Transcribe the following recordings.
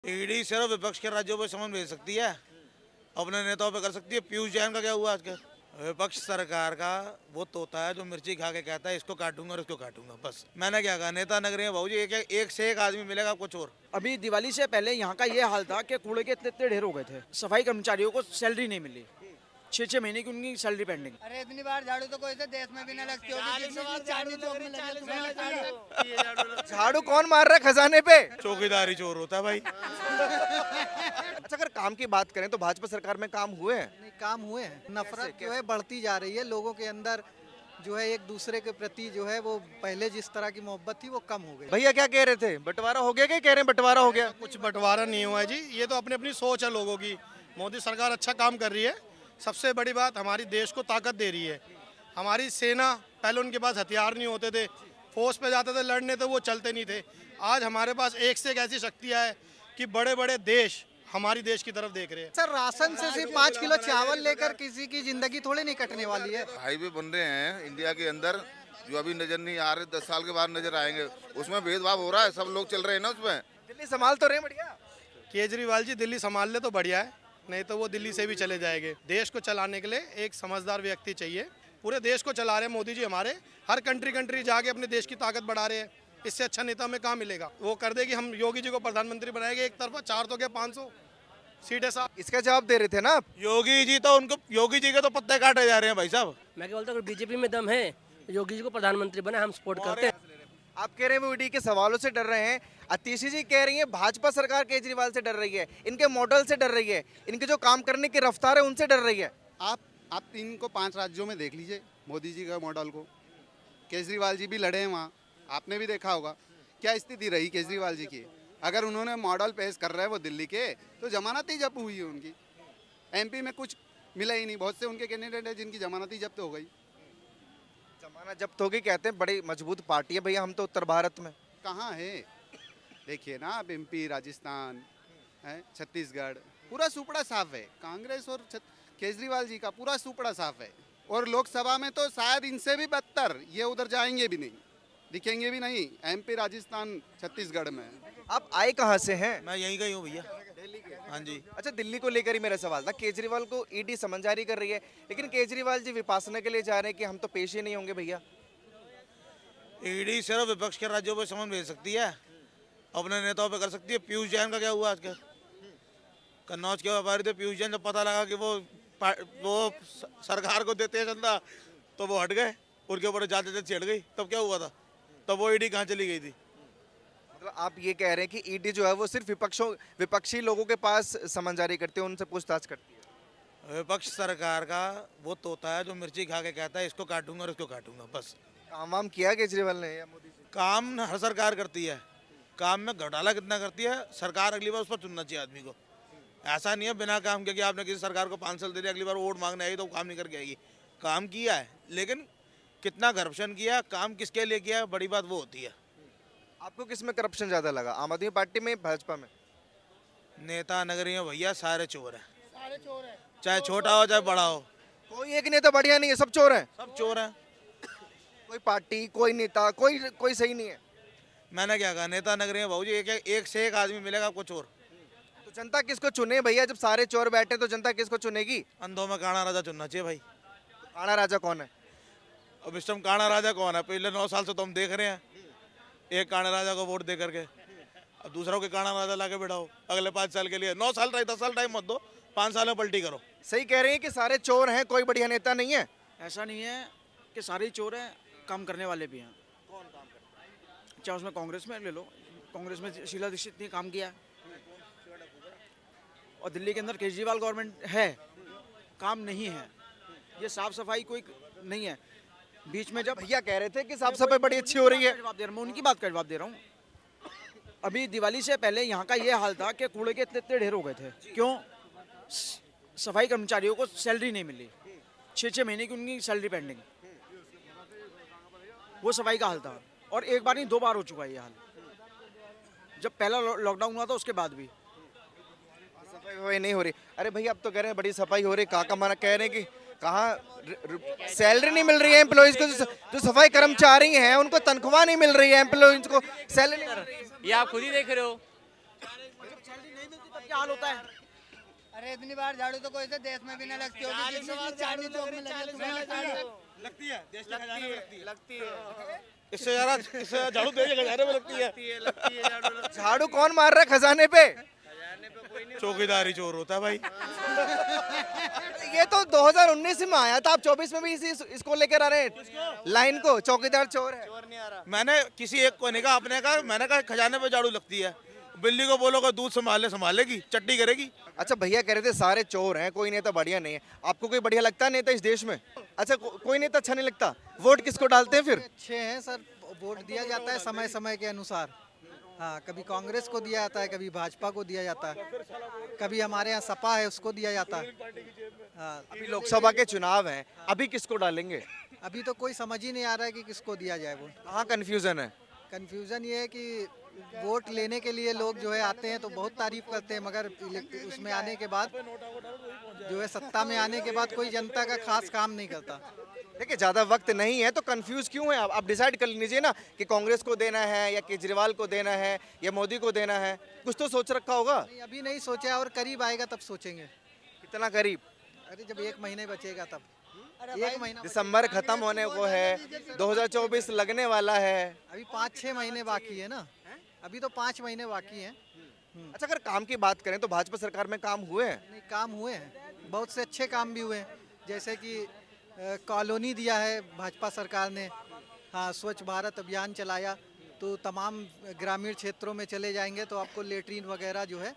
ED सिर्फ विपक्ष के राज्यों पर समन भेज सकती है, अपने नेताओं पे कर सकती है। पीयूष जैन का क्या हुआ आज का? विपक्ष सरकार का वो तोता है जो मिर्ची खा के कहता है इसको काटूंगा और इसको काटूंगा। बस मैंने क्या कहा, नेता नगरी में भाऊ जी एक से एक आदमी मिलेगा कुछ और। अभी दिवाली से पहले यहाँ का ये हाल था कि कूड़े के इतने इतने ढेर हो गए थे, सफाई कर्मचारियों को सैलरी नहीं मिली, 6-6 महीने की उनकी सैलरी पेंडिंग। अरे इतनी बार झाड़ू तो कोई से देश में भी ना लगती होगी जितनी बार झाड़ू चौक में लगी है। झाड़ू कौन मार रहा है खजाने पे? चौकीदारी चोर होता है भाई। अच्छा, अगर काम की बात करें तो भाजपा सरकार में काम हुए हैं? नहीं, काम हुए हैं। नफरत जो है बढ़ती जा रही है लोगों के अंदर, जो है एक दूसरे के प्रति जो है वो पहले जिस तरह की मोहब्बत थी वो कम हो गई। भैया क्या कह रहे थे, बंटवारा हो गया? क्या कह रहे हैं बंटवारा हो गया? कुछ बंटवारा नहीं हुआ है जी, ये तो अपनी अपनी सोच है लोगों की। मोदी सरकार अच्छा काम कर रही है। सबसे बड़ी बात, हमारी देश को ताकत दे रही है। हमारी सेना, पहले उनके पास हथियार नहीं होते थे, फौज पे जाते थे लड़ने तो वो चलते नहीं थे। आज हमारे पास एक से एक ऐसी शक्तियाँ है कि बड़े बड़े देश हमारी देश की तरफ देख रहे हैं। सर, राशन से सिर्फ 5 किलो चावल लेकर किसी की जिंदगी थोड़ी नहीं कटने वाली है। हाईवे बन रहे हैं इंडिया के अंदर जो अभी नजर नहीं आ रहे, 10 साल के बाद नजर आएंगे। उसमें भेदभाव हो रहा है, सब लोग चल रहे हैं ना उसमें। दिल्ली संभाल तो रहे बढ़िया। केजरीवाल जी दिल्ली संभाल ले तो बढ़िया है, नहीं तो वो दिल्ली से भी चले जाएंगे। देश को चलाने के लिए एक समझदार व्यक्ति चाहिए। पूरे देश को चला रहे हैं मोदी जी हमारे, हर कंट्री जाके अपने देश की ताकत बढ़ा रहे हैं। इससे अच्छा नेता में कहाँ मिलेगा? वो कर देगी, हम योगी जी को प्रधानमंत्री बनाएंगे एक तरफा, 4 तो क्या 500 सीटें साहब। इसका जवाब दे रहे थे ना आप? योगी जी के तो पत्ते काटे जा रहे हैं भाई साहब। मैं क्या बोलता हूँ, बीजेपी में दम है, योगी जी को प्रधानमंत्री बना, हम सपोर्ट करते हैं। आप कह रहे हैं वो ईडी के सवालों से डर रहे हैं, अतीशी जी कह रही है भाजपा सरकार केजरीवाल से डर रही है, इनके मॉडल से डर रही है, इनके जो काम करने की रफ्तार है उनसे डर रही है। आप 3 को 5 राज्यों में देख लीजिए मोदी जी का मॉडल को। केजरीवाल जी भी लड़े हैं वहाँ, आपने भी देखा होगा क्या स्थिति रही केजरीवाल जी की। अगर उन्होंने मॉडल पेश कर रहे हैं वो दिल्ली के, तो जमानत ही जब्त हुई है उनकी। एमपी में कुछ मिला ही नहीं, बहुत से उनके कैंडिडेट हैं जिनकी जमानत ही जब्त हो गई। जमानत जब्त हो गई कहते हैं, बड़ी मजबूत पार्टी है भैया, हम तो उत्तर भारत में। कहाँ है? देखिए ना, अब एमपी, राजस्थान, छत्तीसगढ़, पूरा सुपड़ा साफ है। कांग्रेस और केजरीवाल जी का पूरा सुपड़ा साफ है। और लोकसभा में तो शायद इनसे भी बदतर, ये उधर जाएंगे भी नहीं, दिखेंगे भी नहीं, एमपी, राजस्थान, छत्तीसगढ़ में। आप आए कहाँ से हैं? मैं यहीं का ही हूँ भैया। हाँ जी। अच्छा, दिल्ली को लेकर ही मेरा सवाल था। केजरीवाल को ईडी समन जारी कर रही है, लेकिन केजरीवाल जी विपासना के लिए जा रहे हैं कि हम तो पेश ही नहीं होंगे भैया। ईडी सिर्फ विपक्ष के राज्यों पर समन भेज सकती है, अपने नेताओं पे कर सकती है। पीयूष जैन का क्या हुआ आज का? कन्नौज के व्यापारी थे, पीयूष जैन, जब पता लगा कि वो सरकार को देते हैं चंदा तो वो हट गए, उनके ऊपर जाते थे छिड़ गई। तब क्या हुआ था? तब वो ईडी कहाँ चली गई थी? मतलब आप ये कह रहे हैं कि ईडी जो है वो सिर्फ विपक्षी लोगों के पास समन जारी करती है, उनसे पूछताछ करती है। विपक्ष सरकार का वो तोता है जो मिर्ची खा के कहता है इसको काटूंगा और इसको काटूंगा। बस काम वाम किया केजरीवाल ने या मोदी जी? काम हर सरकार करती है, काम में घोटाला कितना करती है सरकार, अगली बार उस पर चुनना चाहिए आदमी को। ऐसा नहीं है बिना काम के कि आपने किसी सरकार को 5 साल दे दिया, अगली बार वोट मांगने आई तो काम नहीं करके आएगी। काम किया है, लेकिन कितना करप्शन किया, काम किसके लिए किया, बड़ी बात वो होती है। आपको किस में करप्शन ज्यादा लगा, आम आदमी पार्टी में, भाजपा में? नेता नगरी में भैया सारे चोर हैं, चाहे छोटा हो चाहे बड़ा हो। कोई एक नेता बढ़िया नहीं है, सब चोर हैं। सब चोर हैं। कोई पार्टी, कोई नेता, कोई सही नहीं है। मैंने क्या कहा, नेता नगरी में भाऊ जी एक से एक आदमी मिलेगा कुछ और। तो जनता किसको चुने भैया? जब सारे चोर बैठे तो जनता किसको चुनेगी? अंधों में काना राजा चुनना चाहिए भाई। तो काना राजा कौन है? अब इस टाइम काना राजा कौन है? पिछले 9 साल से तो हम देख रहे हैं, एक काना राजा को वोट दे करके, अब दूसरों के काना राजा लाके बैठाओ अगले 5 साल के लिए। 9 साल 10 साल टाइम मत दो, 5 साल में पलटी करो। सही कह रहे हैं कि सारे चोर हैं, कोई बढ़िया नेता नहीं है? ऐसा नहीं है कि सारे ही चोर हैं, काम करने वाले भी हैं। कौन काम करता है? चाहे उसमें कांग्रेस में ले लो, कांग्रेस में शीला दीक्षित ने काम किया, और दिल्ली के अंदर केजरीवाल गवर्नमेंट है, काम नहीं है। ये साफ सफाई कोई नहीं है। बीच में जब भैया कह रहे थे कि साफ सफाई बड़ी अच्छी हो रही है, जवाब दे रहा हूं, मैं उनकी बात का जवाब दे रहा हूँ। अभी दिवाली से पहले यहाँ का ये हाल था कि कूड़े के इतने इतने ढेर हो गए थे। क्यों? सफाई कर्मचारियों को सैलरी नहीं मिली, 6-6 महीने की उनकी सैलरी पेंडिंग। वो सफाई का हाल था, और एक बार नहीं 2 बार हो चुका है ये हाल। जब पहला लॉकडाउन हुआ था उसके बाद भी सफाई नहीं हो रही। अरे भैया अब तो कह रहे हैं बड़ी सफाई हो रही, काका माना कह रहे हैं कि कहाँ सैलरी नहीं मिल रही है एम्प्लॉइज को। जो सफाई कर्मचारी हैं उनको तनख्वाह नहीं मिल रही है, एम्प्लॉइज को सैलरी नहीं मिल रही है। ये आप खुद ही देख रहे हो, सैलरी नहीं मिलती तब क्या हाल होता है? अरे इतनी बार झाड़ू तो कोई से देश में भी ना लगती होगी जितनी चांदनी चौक में लगी है, तुम्हें झाड़ू लगती है देश के खजाने में लगती है। लगती है इससे ज्यादा झाड़ू देश के खजाने में लगती है। झाड़ू कौन मार रहा है खजाने पे? चौकीदारी चोर होता है भाई। ये तो 2019 में आया था, आप 24 में भी इसको लेकर आ रहे हैं लाइन को, चौकीदार चोर है। मैंने किसी एक को नहीं कहा, अपने कहा, मैंने कहा खजाने पे झाड़ू लगती है। बिल्ली को बोलोगे दूध संभालेगी, चट्टी करेगी। अच्छा भैया कह रहे थे सारे चोर हैं, कोई नेता बढ़िया नहीं है। आपको कोई बढ़िया लगता है नेता इस देश में? अच्छा कोई नेता अच्छा नहीं लगता, वोट किसको डालते हैं फिर? अच्छे हैं सर, वोट दिया जाता है समय समय के अनुसार। हाँ, कभी कांग्रेस को दिया जाता है, कभी भाजपा को दिया जाता है, कभी हमारे यहाँ सपा है उसको दिया जाता है। हाँ, अभी लोकसभा के चुनाव हैं, अभी किसको डालेंगे? अभी तो कोई समझ ही नहीं आ रहा है कि किसको दिया जाए वोट। कहाँ कंफ्यूजन है? कंफ्यूजन ये है कि वोट लेने के लिए लोग जो है आते हैं तो बहुत तारीफ करते हैं, मगर उसमें आने के बाद जो है सत्ता में आने के बाद कोई जनता का खास काम नहीं करता। देखिए ज्यादा वक्त नहीं है तो कंफ्यूज क्यों है आप डिसाइड कर लीजिए ना कि कांग्रेस को देना है या केजरीवाल को देना है या मोदी को देना है, कुछ तो सोच रखा होगा। नहीं, अभी नहीं सोचा, और करीब आएगा तब सोचेंगे। कितना करीब? अरे जब 1 महीने बचेगा तब, 1 महीना दिसंबर खत्म होने को है, 2024 लगने वाला है। अभी 5-6 महीने बाकी है ना, अभी तो 5 महीने बाकी हैं। अच्छा अगर काम की बात करें तो भाजपा सरकार में काम हुए हैं? नहीं, काम हुए हैं, बहुत से अच्छे काम भी हुए हैं, जैसे कि कॉलोनी दिया है भाजपा सरकार ने। हाँ, स्वच्छ भारत अभियान चलाया, तो तमाम ग्रामीण क्षेत्रों में चले जाएंगे तो आपको लेटरिन वगैरह जो है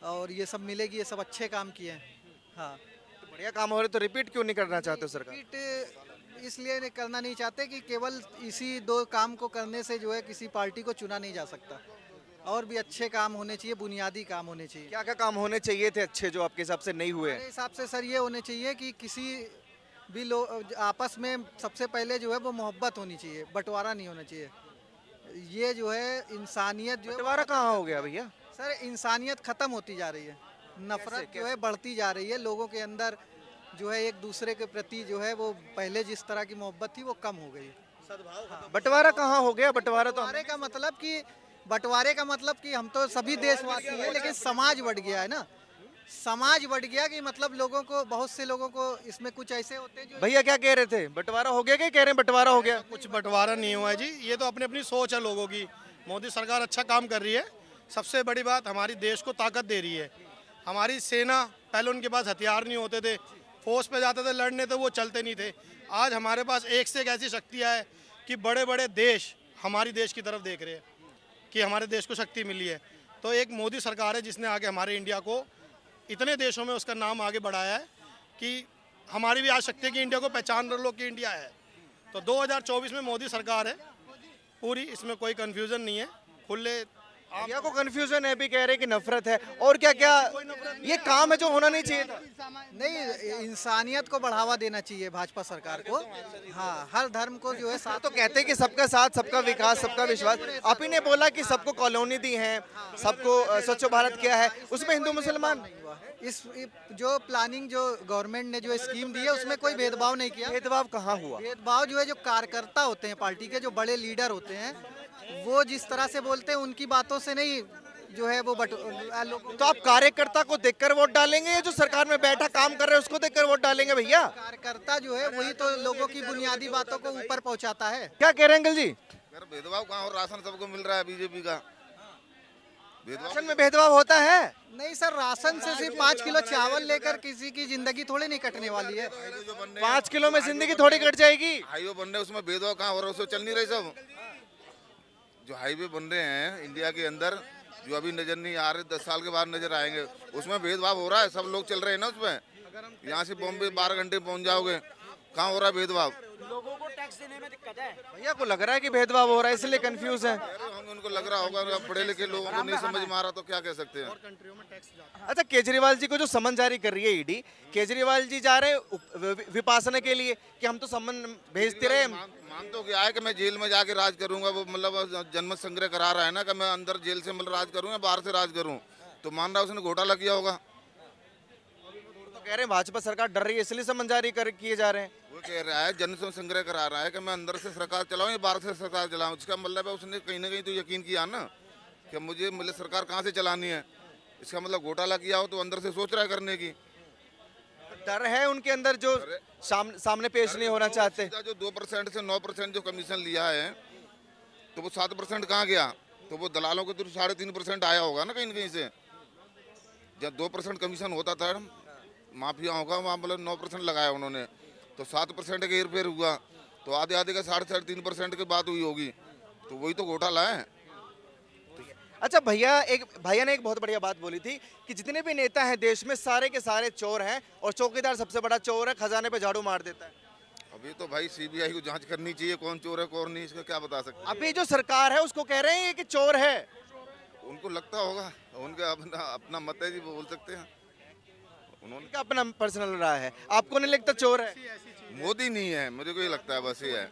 और ये सब मिलेगी, ये सब अच्छे काम किए हैं। हाँ, तो बढ़िया काम हो रहे तो रिपीट क्यों नहीं करना चाहते सरकार? रिपीट इसलिए करना नहीं चाहते कि केवल इसी 2 काम को करने से जो है किसी पार्टी को चुना नहीं जा सकता, और भी अच्छे काम होने चाहिए, बुनियादी काम होने चाहिए। क्या क्या काम होने चाहिए थे अच्छे जो आपके हिसाब से नहीं हुए? मेरे हिसाब से सर ये होने चाहिए कि किसी भी लोग आपस में सबसे पहले जो है वो मोहब्बत होनी चाहिए, बंटवारा नहीं होना चाहिए। ये जो है इंसानियत जो है, बंटवारा कहाँ हो गया भैया? सर इंसानियत खत्म होती जा रही है, नफरत जो है बढ़ती जा रही है, लोगों के अंदर जो है एक दूसरे के प्रति जो है वो पहले जिस तरह की मोहब्बत थी वो कम हो गई। बंटवारा कहाँ हो गया? बंटवारा तो बंटवारे का मतलब कि हम तो सभी देशवासी हैं, लेकिन समाज बढ़ गया है ना, समाज बढ़ गया कि मतलब लोगों को, बहुत से लोगों को इसमें कुछ ऐसे होते हैं जो भैया क्या कह रहे थे? बंटवारा हो गया? क्या कह रहे हैं बंटवारा हो गया? कुछ बंटवारा नहीं हुआ है जी, ये तो अपनी अपनी सोच है लोगों की। मोदी सरकार अच्छा काम कर रही है। सबसे बड़ी बात, हमारी देश को ताकत दे रही है। हमारी सेना, पहले उनके पास हथियार नहीं होते थे, फोर्स पे जाते थे लड़ने तो वो चलते नहीं थे। आज हमारे पास एक से एक ऐसी शक्तियाँ है कि बड़े बड़े देश हमारी देश की तरफ देख रहे हैं कि हमारे देश को शक्ति मिली है। तो एक मोदी सरकार है जिसने आगे हमारे इंडिया को इतने देशों में उसका नाम आगे बढ़ाया है कि हमारी भी आज शक्ति है कि इंडिया को पहचान लो कि इंडिया है। तो 2024 में मोदी सरकार है पूरी, इसमें कोई कंफ्यूजन नहीं है। खुले भैया को कंफ्यूजन है भी, कह रहे हैं कि नफरत है, और क्या क्या ये काम है जो होना नहीं चाहिए था? नहीं, इंसानियत को बढ़ावा देना चाहिए भाजपा सरकार को। हाँ, हर धर्म को जो है साथ तो कहते हैं कि सबका साथ, सबका विकास, सबका विश्वास। आप ही ने बोला कि सबको कॉलोनी दी है, सबको स्वच्छ भारत किया है, उसमें हिंदू मुसलमान इस जो प्लानिंग जो गवर्नमेंट ने जो स्कीम दी है उसमें कोई भेदभाव नहीं किया। भेदभाव कहाँ हुआ? भेदभाव जो है जो कार्यकर्ता होते हैं पार्टी के, जो बड़े लीडर होते हैं, वो जिस तरह से बोलते हैं उनकी बातों से नहीं जो है वो लोगों। तो आप कार्यकर्ता को देखकर वोट डालेंगे या जो सरकार में बैठा काम कर रहे हैं उसको देखकर वोट डालेंगे भैया? कार्यकर्ता जो है वही तो लोगों की बुनियादी बातों को ऊपर पहुंचाता है। क्या कह रहे हैं अंकल जी? भेदभाव कहाँ हो, राशन सबको मिल रहा है बीजेपी का। राशन में भेदभाव होता है? नहीं सर, राशन से सिर्फ 5 किलो चावल लेकर किसी की जिंदगी थोड़ी नहीं कटने वाली है। 5 किलो में जिंदगी थोड़ी कट जाएगी। हाईवे बन रहे उसमें भेदभाव कहाँ हो रहा है, उसमें चल नहीं रहे सब। जो हाईवे बन रहे हैं इंडिया के अंदर, जो अभी नजर नहीं आ रहे, 10 साल के बाद नजर आएंगे, उसमें भेदभाव हो रहा है। सब लोग चल रहे हैं ना उसमें। यहाँ से बॉम्बे 12 घंटे पहुँच जाओगे, कहाँ हो रहा है भेदभाव? लोगों को टैक्स देने में दिक्कत है। भैया को लग रहा है कि भेदभाव हो रहा है इसलिए कंफ्यूज है। उनको लग रहा होगा, पढ़े लिखे लोगों को नहीं समझ में आ रहा तो क्या कह सकते हैं। अच्छा केजरीवाल जी को जो समन जारी कर रही है ईडी, केजरीवाल जी जा रहे हैं विपासना के लिए कि हम तो समन भेजते रहे। मान तो क्या है कि मैं जेल में जाके राज करूंगा, वो मतलब जनमत संग्रह करा रहा है ना कि मैं अंदर जेल से मतलब राज करूं या बाहर से राज करूं, तो मान रहा है उसने घोटाला किया होगा। तो कह रहे हैं भाजपा सरकार डर रही है इसलिए समन जारी किए जा रहे हैं। वो कह रहा है जनमत संग्रह करा रहा है कि मैं अंदर से सरकार चलाऊं या बाहर से सरकार चलाऊं, इसका मतलब है उसने कहीं ना कहीं तो यकीन किया ना कि मुझे मतलब सरकार कहाँ से चलानी है। इसका मतलब घोटाला किया हो तो अंदर से सोच रहा है करने की। डर है उनके अंदर जो सामने पेश नहीं होना चाहते। सीधा जो 2% से 9% जो कमीशन लिया है तो वो 7% कहाँ गया, तो वो दलालों के थ्रू 3.5% आया होगा ना कहीं न कहीं से। जब 2% कमीशन होता था माफियाओं का, वहाँ मतलब 9% लगाया उन्होंने, तो 7% का हेर फेर हुआ, तो आधे आधे का 3.5% की बात हुई होगी, तो वही तो घोटाला है। अच्छा भैया ने एक बहुत बढ़िया बात बोली थी कि जितने भी नेता हैं देश में सारे के सारे चोर हैं और चौकीदार सबसे बड़ा चोर है, खजाने पे झाड़ू मार देता है। अभी तो भाई सीबीआई को जांच करनी चाहिए कौन चोर है कौन नहीं, इसका क्या बता सकते। अभी जो सरकार है उसको कह रहे हैं कि चोर है। उनको लगता होगा, उनका अपना अपना मत है जी, वो बोल सकते हैं। उन्होंने उनका अपना पर्सनल रहा है, आपको नहीं लगता चोर है? मोदी नहीं है, मुझे को ये लगता है बस ये है,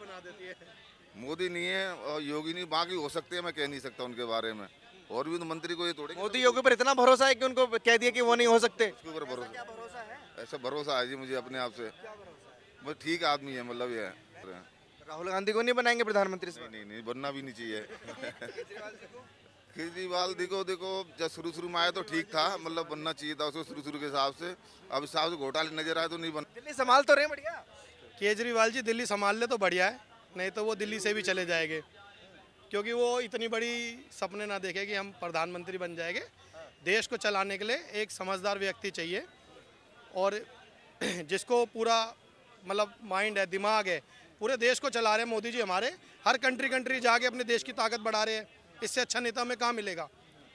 मोदी नहीं है और योगी नहीं, बाकी हो सकते हैं, मैं कह नहीं सकता उनके बारे में। और भी तो मंत्री को ये थोड़े मोदी योगी पर इतना भरोसा है कि उनको कह दिया कि वो नहीं हो सकते। उसके ऊपर भरोसा है, ऐसा भरोसा है जी मुझे अपने आप से, बस ठीक आदमी है, मतलब ये है। राहुल गांधी को नहीं बनाएंगे प्रधानमंत्री इस बार? नहीं बनना भी नहीं चाहिए। केजरीवाल देखो जब शुरू में आया तो ठीक था, मतलब बनना चाहिए था उसको शुरू के हिसाब से, अब हिसाब से घोटाले नजर आए तो नहीं बन। दिल्ली संभाल तो रहे बढ़िया। केजरीवाल जी दिल्ली संभाल ले तो बढ़िया है, नहीं तो वो दिल्ली से भी चले जाएंगे, क्योंकि वो इतनी बड़ी सपने ना देखे कि हम प्रधानमंत्री बन जाएंगे। देश को चलाने के लिए एक समझदार व्यक्ति चाहिए और जिसको पूरा मतलब माइंड है, दिमाग है, पूरे देश को चला रहे हैं मोदी जी हमारे, हर कंट्री जाके अपने देश की ताकत बढ़ा रहे हैं। इससे अच्छा नेता हमें कहाँ मिलेगा।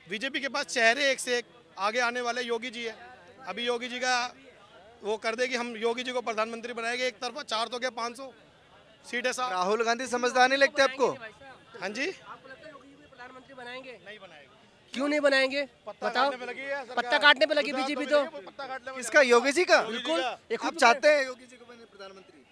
बीजेपी के पास चेहरे एक से एक, आगे आने वाले योगी जी है, अभी योगी जी का वो कर दे कि हम योगी जी को प्रधानमंत्री बनाएंगे, एक तरफा 4 तो क्या 500 सीटें साहब। राहुल गांधी समझदार नहीं लगते आपको? हाँ जी, आपको लगता है योगी जी को प्रधानमंत्री बनाएंगे? नहीं बनाएंगे। क्यों नहीं बनाएंगे बताओ? पत्ता काटने पे लगी बीजेपी तो। किसका, योगी जी का? बिल्कुल, आप चाहते हैं योगी जी को बने प्रधानमंत्री?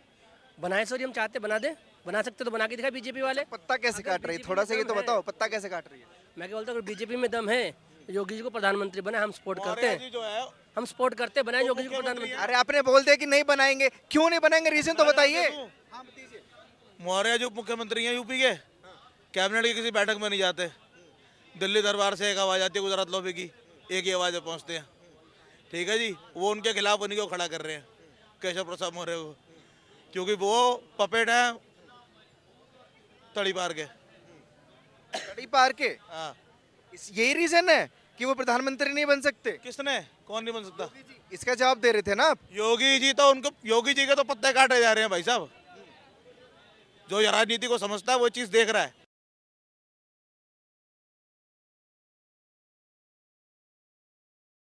बनाए सॉरी, हम चाहते बना दे, बना सकते तो बना के दिखा बीजेपी वाले। पत्ता कैसे काट रही है, थोड़ा सा ये तो बताओ, पत्ता कैसे काट रही है? मैं क्या बोलता हूँ, बीजेपी में दम है, योगी जी को प्रधानमंत्री बनाए, हम सपोर्ट करते हैं, जो है हम सपोर्ट करते हैं, बनाए योगी जी को प्रधानमंत्री। अरे आपने बोल दिया कि नहीं बनाएंगे, क्यों नहीं बनाएंगे, रीजन तो बताइए। मौर्य जो मुख्यमंत्री हैं यूपी के, कैबिनेट की किसी बैठक में नहीं जाते, दिल्ली दरबार से एक आवाज आती है गुजरात लॉबी की, एक ही आवाज में पहुंचते हैं। ठीक है जी, वो उनके खिलाफ उन्हीं को खड़ा कर रहे हैं, केशव प्रसाद मौर्य को, क्योंकि वो पपेट है तड़ी पार के। तड़ी पार के? हाँ, यही रीजन है कि वो प्रधानमंत्री नहीं बन सकते? किसने, कौन नहीं बन सकता? इसका जवाब दे रहे थे ना आप। योगी जी तो उनको, योगी जी के तो पत्ते काटे जा रहे हैं भाई साहब। जो राजनीति को समझता है वो चीज देख रहा है।